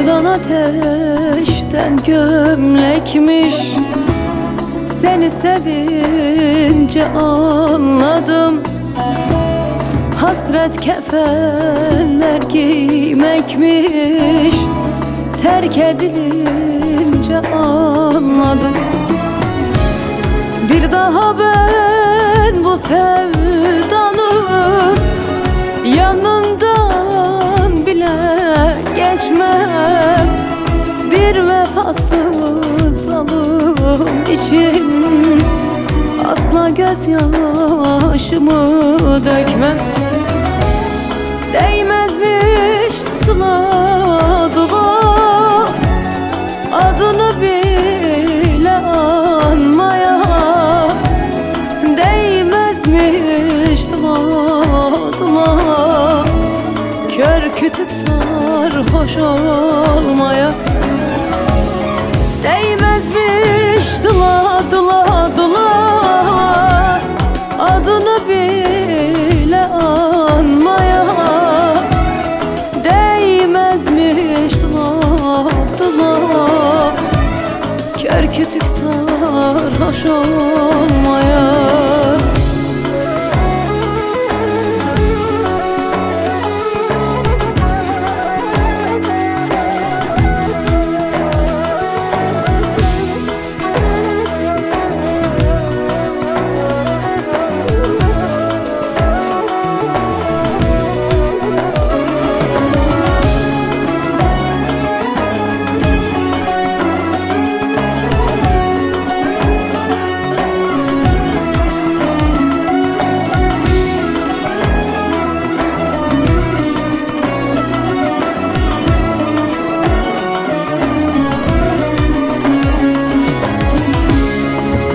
Sevdan ateşten gömlekmiş. Seni sevince anladım, hasret kefenler giymekmiş. Terk edilince anladım, bir daha ben bu sevdanın yanından bile geçmem. Bir vefasız zalim için asla gözyaşımı dökmem. Değmezmiş dıla dıla adını bile anmaya. Değmezmiş dıla dıla kör kütük sarhoş olmaya. Değmezmiş dıla dıla dıla adını bile anmaya. Değmezmiş dıla dıla kör kütük sarhoş olmaya.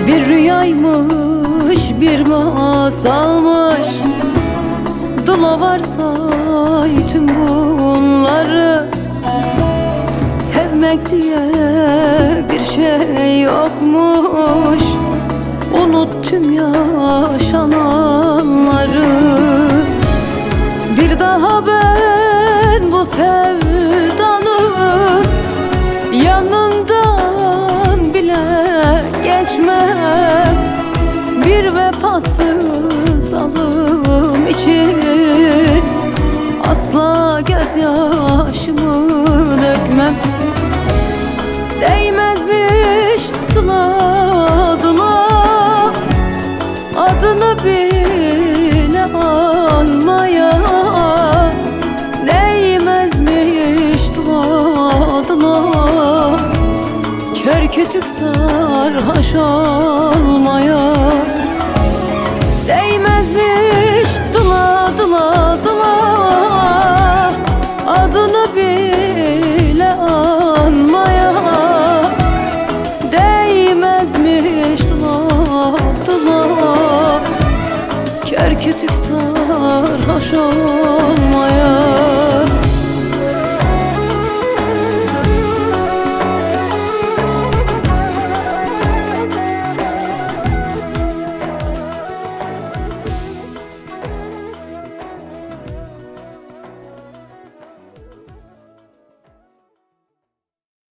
Bir rüyaymış, bir masalmış. Dıla varsa tüm bunları, sevmek diye bir şey yokmuş. Unut tüm yaşananları. Bir daha ben bu sevdanın yanından bile geçmem. Bir vefasız zalim için asla gözyaşımı dökmem. Değmezmiş dıla dıla adını bile anmaya. Değmezmiş dıla dıla kör kütük sarhoş olmaya. Değmezmiş dıla dıla dıla adını bile anmaya. Değmezmiş dıla dıla kör kütük sarhoş olmaya.